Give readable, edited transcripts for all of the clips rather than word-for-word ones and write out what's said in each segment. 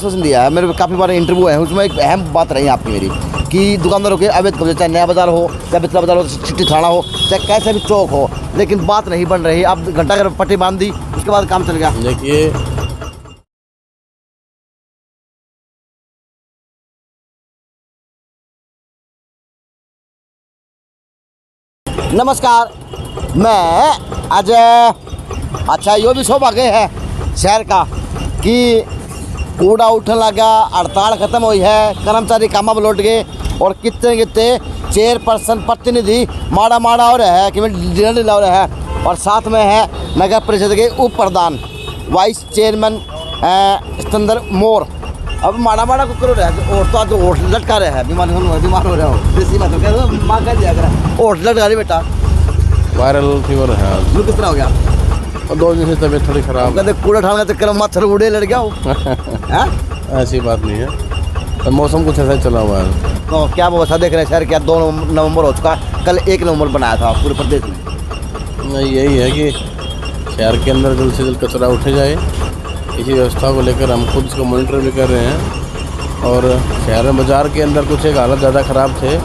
आश्वासन दिया है, मेरे काफ़ी बार इंटरव्यू है, उसमें एक अहम बात रही आपकी मेरी कि दुकानदारों के अवैध कब्जे, चाहे नया बाजार हो, चाहे बिचला बाजार हो, चिट्ठी थाना हो, चाहे कैसे भी चौक हो, लेकिन बात नहीं बन रही। अब घंटा घर पट्टी बांध दी, उसके बाद काम चल गया। देखिए नमस्कार, मैं आज अच्छा यो भी सौभाग्य है शहर का कि कूड़ा उठने लगा, हड़ताल खत्म हुई है, कर्मचारी कामा पर लौट गए और कितने कितने चेयरपर्सन प्रतिनिधि माड़ा माड़ा हो रहा है कि डिनर ढिला हो रहा है, और साथ में है नगर परिषद के उप प्रधान वाइस चेयरमैन सिकंदर मोर। अब माड़ा माड़ा को करो रहे और तो आज ओठ लटका रहे हैं, बीमार हो रहे हो, देसी बात कह दो, माँ कह दिया कर ओठ लटका रही बेटा, वायरल फीवर है। वो किस तरह हो गया? और 2 दिन से तबीयत थोड़ी खराब। कहते कूड़ा उठाने का चक्कर में मच्छर उड़े लड़ गया हो। ऐसी बात नहीं है, तो मौसम कुछ ऐसा चला हुआ है। तो क्या व्यवस्था देख रहे हैं शहर? क्या 2 नवंबर हो चुका, कल 1 नवंबर बनाया था पूरे प्रदेश में। यही है कि शहर के अंदर जल्द से जल्द कचरा उठे जाए, इसी व्यवस्था को लेकर हम खुद इसको मॉनिटर भी कर रहे हैं। और शहर में बाज़ार के अंदर कुछ एक हालत ज़्यादा ख़राब थे,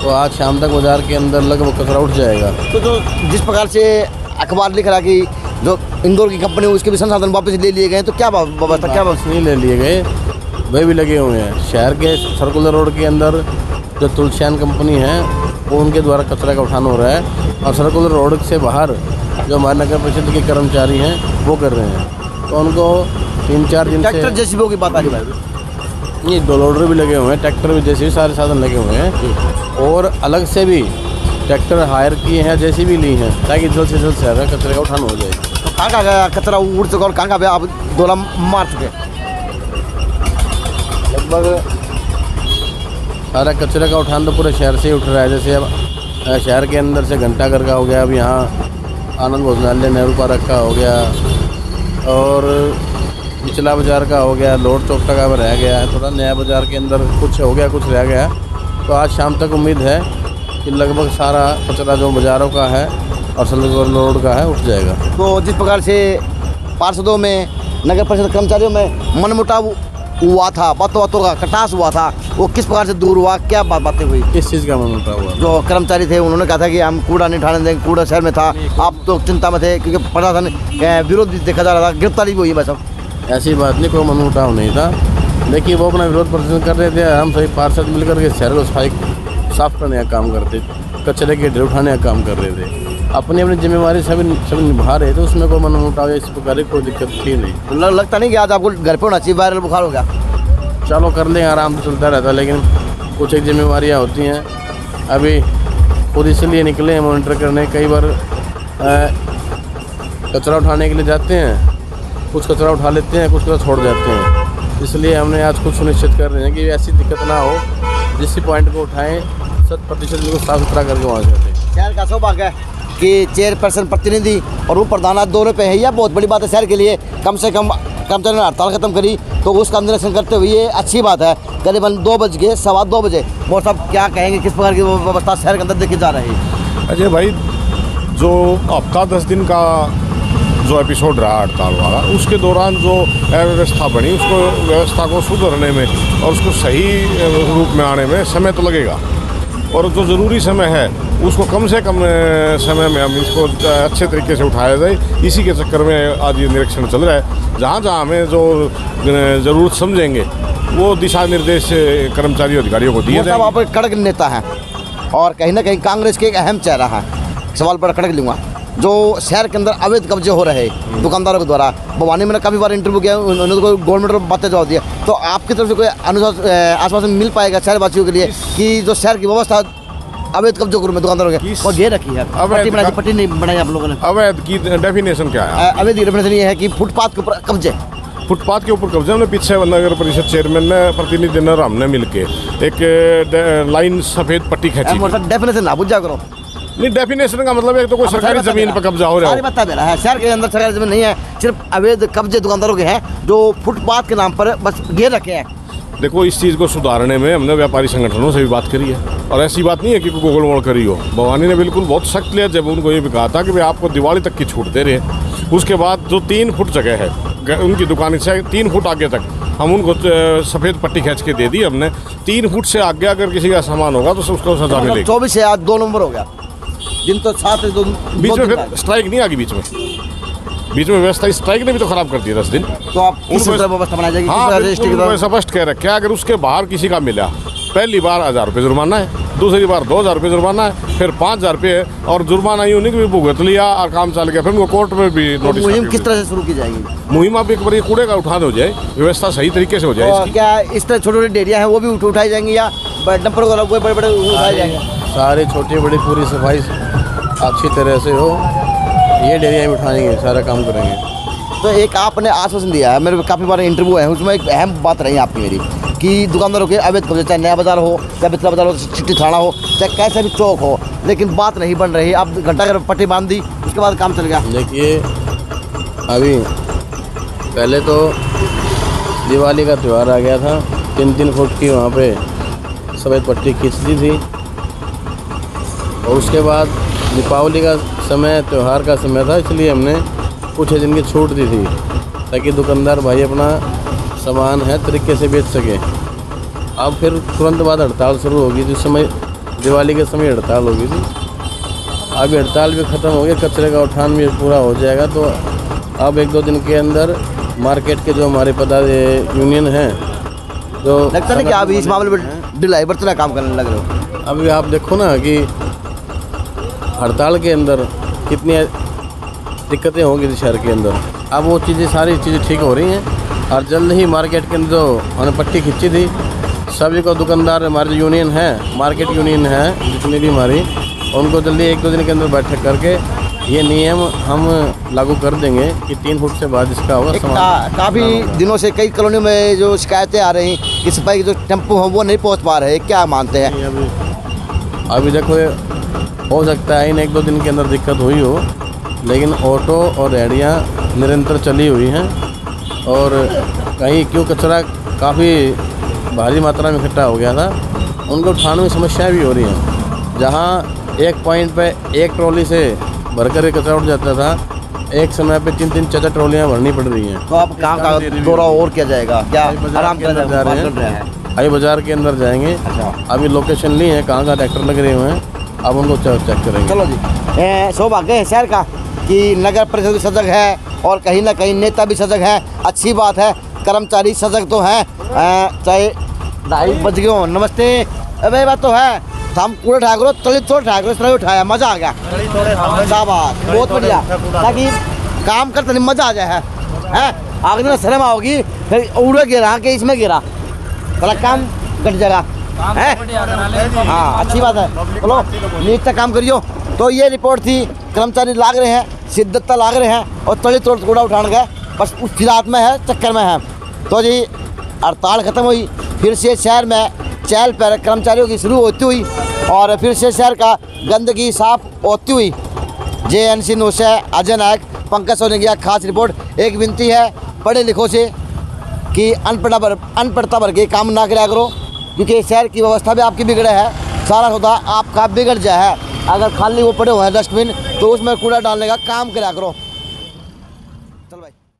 तो आज शाम तक बाज़ार के अंदर लगभग कचरा उठ जाएगा। तो जो जिस प्रकार से अखबार लिख रहा कि जो इंदौर की कंपनी उसके भी संसाधन वापस ले लिए गए, तो क्या व्यवस्था? क्या नहीं ले लिए गए, वे भी लगे हुए हैं। शहर के सर्कुलर रोड के अंदर जो तुलसियान कंपनी है वो उनके द्वारा कचरा का उठान हो रहा है, और सर्कुलर रोड से बाहर जो हमारे नगर परिषद के कर्मचारी हैं वो कर रहे हैं। तो उनको 3-4 दिन से ट्रैक्टर जेसीबी की बात आ रही भाई, ये 2 लोडर भी लगे हुए हैं, ट्रैक्टर भी जैसे भी सारे साधन लगे हुए हैं, और अलग से भी ट्रैक्टर हायर किए हैं, जैसी भी ली हैं, ताकि जल्द से जल्द शहर का कचरे का उठान हो जाए। तो कहाँ का कचरा उड़ चुका और कहाँ का आप 2 मार चुके? लगभग सारा कचरे का उठान तो पूरे शहर से ही उठ रहा है। जैसे अब शहर के अंदर से घंटाघर का हो गया, अब यहाँ आनंद भोजनालय नेहरू पार्क का हो गया, और बिचला बाज़ार का हो गया, लोड चौक का रह गया है, थोड़ा नया बाज़ार के अंदर कुछ हो गया, कुछ रह गया। तो आज शाम तक उम्मीद है कि लगभग सारा कचरा जो बाज़ारों का है और सर्कुलर रोड का है उठ जाएगा। तो जिस प्रकार से पार्षदों में, नगर परिषद कर्मचारियों में मनमुटाव हुआ था, बातों का कटास हुआ था, वो किस प्रकार से दूर हुआ? क्या बातें हुई? किस चीज़ का मनमुटाव हुआ? जो कर्मचारी थे उन्होंने कहा था कि हम कूड़ा नहीं उठाने देंगे, कूड़ा शहर में था, आप तो चिंता में थे क्योंकि प्रशासन विरोध भी देखा जा रहा था, गिरफ्तारी भी हुई बस। ऐसी बात नहीं, कोई मनमुटाव नहीं था। देखिए वो अपना विरोध प्रदर्शन कर रहे थे, हम सभी पार्षद मिलकर के शहर को सफाई साफ करने का काम करते, कचरे के ढेर उठाने का काम कर रहे थे, अपनी अपनी जिम्मेवारी सभी निभा रहे थे, उसमें कोई मनमुटाव इस प्रकार की कोई दिक्कत थी नहीं। लगता नहीं कि आज आपको घर पे होना चाहिए, वायरल बुखार हो गया? चलो कर लें, आराम से चलता रहता, लेकिन कुछ एक जिम्मेवारियाँ होती हैं। अभी खुद इसलिए निकले हैं मॉनिटर करने, कई बार कचरा उठाने के लिए जाते हैं, कुछ कचरा उठा लेते हैं, कुछ कचरा छोड़ जाते हैं, इसलिए हमने आज कुछ सुनिश्चित कर रहे हैं कि ऐसी दिक्कत ना हो, जिस पॉइंट को उठाएं 100% बिल्कुल साफ सुथरा करके वहाँ से हटें। शहर का सौभाग्य है कि चेयरपर्सन प्रतिनिधि और उप प्रधान दोनों पे है, यह बहुत बड़ी बात है शहर के लिए। कम से कम कर्मचारी ने हड़ताल खत्म करी तो उसका निरीक्षण करते हुए ये अच्छी बात है। करीबन 2 बज गए, 2:15 बजे। वो सब क्या कहेंगे, किस प्रकार की व्यवस्था शहर के अंदर देखी जा रही है? अजय भाई, जो हफ्ता 10 दिन का जो एपिसोड रहा हड़ताल वाला, उसके दौरान जो अव्यवस्था बनी, उसको व्यवस्था को सुधरने में और उसको सही रूप में आने में समय तो लगेगा, और जो ज़रूरी समय है उसको कम से कम समय में हम इसको अच्छे तरीके से उठाया जाए, इसी के चक्कर में आज ये निरीक्षण चल रहा है। जहाँ जहाँ हमें जो ज़रूरत समझेंगे वो दिशा निर्देश कर्मचारी अधिकारियों को दिए जाएंगे। आप एक कड़क नेता हैं और कहीं ना कहीं कांग्रेस के एक अहम चेहरा है, सवाल बड़ा कड़क लूँगा। जो शहर के अंदर अवैध कब्जे हो रहे दुकानदारों के द्वारा, भवानी में काफ़ी बार इंटरव्यू किया, उन्होंने तो गवर्नमेंट बातें जवाब दिया, तो आपकी तरफ से कोई आश्वासन मिल पाएगा शहरवासियों के लिए कि जो शहर की व्यवस्था अवैध कब्जों में दुकानदारों के और घेर रखी है, पट्टी नहीं बनाई आप लोगों ने? अवैध की डेफिनेशन क्या है? अवैध की डेफिनेशन ये है कि फुटपाथ के ऊपर कब्जे, फुटपाथ के ऊपर कब्जे। हमने पीछे नगर परिषद चेयरमैन ने, प्रतिनिधि ने, हमने मिलके एक लाइन सफ़ेद पट्टी खींची। डेफिनेशन ना बुझा करो। नहीं, डेफिनेशन का मतलब है तो कोई सरकारी ज़मीन पर कब्जा हो रहा है। बता दे रहा है शहर के अंदर सरकारी ज़मीन नहीं है, सिर्फ अवैध कब्जे दुकानदारों के हैं जो फुटपाथ के नाम पर बस घेर रखे हैं। देखो, इस चीज़ को सुधारने में हमने व्यापारी संगठनों से भी बात करी है, और ऐसी बात नहीं है कि गोल मोड़ करी हो। भवानी ने बिल्कुल बहुत सख्त लिया जब उनको ये भी कहा था कि भाई आपको दिवाली तक की छूट दे रहे हैं। उसके बाद जो 3 फुट जगह है उनकी दुकान से 3 फुट आगे तक हम उनको सफ़ेद पट्टी खींच के दे दी हमने। 3 फुट से आगे अगर किसी का सामान होगा तो उसको सजा मिलेगी। 24 से आज 2 नंबर हो गया, दिन तो 7 बीच में फिर स्ट्राइक नहीं आ गई, बीच में व्यवस्था स्ट्राइक ने भी तो खराब कर दी 10 दिन। तो आप किस तरह व्यवस्था बनाई जाएगी? हाँ, बिल्कुल स्पष्ट कह रखे, अगर उसके बाहर किसी का मिला, पहली बार 1000 रुपये जुर्माना है, दूसरी बार 2000 रुपये जुर्माना है, फिर 5000 रुपये, और जुर्माना यूँ नहीं कि भुगत लिया और काम चल गया, फिर उनको कोर्ट में भी नोटिस। मुहिम किस तरह से शुरू की जाएगी? मुहिम अब एक बार ये कूड़े का उठान हो जाए, व्यवस्था सही तरीके से हो जाए इसकी। क्या इस तरह छोटी छोटी डेरियाँ हैं वो भी उठाई जाएंगी या डंपर वगैरह बड़े बड़े उठाए जाएंगे? सारे छोटी बड़ी पूरी सफाई अच्छी तरह से हो, ये डेरिया भी उठाएंगे, सारा काम करेंगे। तो एक आपने आश्वासन दिया है, मेरे काफ़ी बार इंटरव्यू है, उसमें एक अहम बात रही आपकी मेरी कि दुकानदारों के अवैध कब्जे, चाहे नया बाजार हो, चाहे बितला बाजार हो, चिट्ठी थाना हो, चाहे कैसा भी चौक हो, लेकिन बात नहीं बन रही। अब घंटा घर पट्टी बांध दी, उसके बाद काम चल गया। देखिए, अभी पहले तो दिवाली का त्यौहार आ गया था, 3-3 फुट की वहाँ पे सफ़ेद पट्टी खींच दी थी, और उसके बाद दीपावली का समय, त्यौहार का समय था, इसलिए हमने कुछ दिन की छूट दी थी ताकि दुकानदार भाई अपना सामान है तरीके से बेच सके। अब फिर तुरंत बाद हड़ताल शुरू होगी, जिस समय दिवाली के समय हड़ताल होगी थी। अभी हड़ताल भी ख़त्म हो गया, कचरे का उठान भी पूरा हो जाएगा, तो अब 1-2 दिन के अंदर मार्केट के जो हमारे यूनियन हैं, जो लगता है कि आप इस मामले में ढिलाई बरतना काम करने लग रहे हो। अभी आप देखो ना कि हड़ताल के अंदर कितनी दिक्कतें होंगी इस शहर के अंदर। अब वो सारी चीज़ें ठीक हो रही हैं, और जल्द ही मार्केट के अंदर जो हमने पट्टी खींची थी, सभी को दुकानदार, हमारी यूनियन है, मार्केट यूनियन है जितनी भी हमारी, उनको जल्दी 1-2 दिन के अंदर बैठक करके ये नियम हम लागू कर देंगे कि 3 फुट से बाद इसका होगा। काफ़ी दिनों से कई कॉलोनियों में जो शिकायतें आ रही कि सिपाही के जो टेम्पो हैं वो नहीं पहुंच पा रहे, क्या मानते हैं? अभी देखो, हो सकता है इन 1-2 दिन के अंदर दिक्कत हुई हो, लेकिन ऑटो और रेहड़ियाँ निरंतर चली हुई हैं, और कहीं क्यों कचरा काफ़ी भारी मात्रा में इकट्ठा हो गया था, उनको उठाने में समस्याएं भी हो रही हैं। जहाँ एक पॉइंट पे एक ट्रॉली से भरकर के कचरा उठ जाता था, एक समय पे 3-4 ट्रॉलियाँ भरनी पड़ रही हैं। तो आप कहाँ का दौरा और किया जाएगा? क्या आराम के अंदर जा रहे हैं? आई बाजार के अंदर जाएंगे। अच्छा, अभी लोकेशन ली है, कहाँ ट्रैक्टर लग रहे हुए हैं, अब उनको चेक करेंगे। चलो जी, सौभाग्य है शहर का कि नगर परिषद भी सजग है और कहीं ना कहीं नेता भी सजग है, अच्छी बात है। कर्मचारी सजग तो हैं, चाहे 2:30 बज गए हो। नमस्ते, अबे बात तो है, हम कूड़ा उठाया करो, तली तोड़ उठाया करो, इस तरह उठाया, मज़ा आ गया, शाबाश, बहुत बढ़िया, ताकि काम करते नहीं मज़ा आ जाए है। आगे दिन शर्म आओगी, फिर उड़े गिरा के इसमें गिरा, थोड़ा काम घट जाएगा है। हाँ, अच्छी बात है, चलो नीट तक काम करियो। तो ये रिपोर्ट थी, कर्मचारी लाग रहे हैं, शिद्दत लाग रहे हैं और तली तोड़ कूड़ा उठाने गए, बस उस फिरात में है, चक्कर में है। तो जी हड़ताल ख़त्म हुई, फिर से शहर में चहल पहल कर्मचारियों की शुरू होती हुई और फिर से शहर का गंदगी साफ होती हुई। JNC न्यूज़ से अजय नायक, पंकज सोनी की खास रिपोर्ट। एक विनती है पढ़े लिखों से कि अनपढ़ता भर के काम ना कराया करो, क्योंकि शहर की व्यवस्था भी आपकी बिगड़े है, सारा सौदा आपका बिगड़ जाए है। अगर खाली वो पड़े हुए हैं डस्टबिन, तो उसमें कूड़ा डालने का काम करा करो।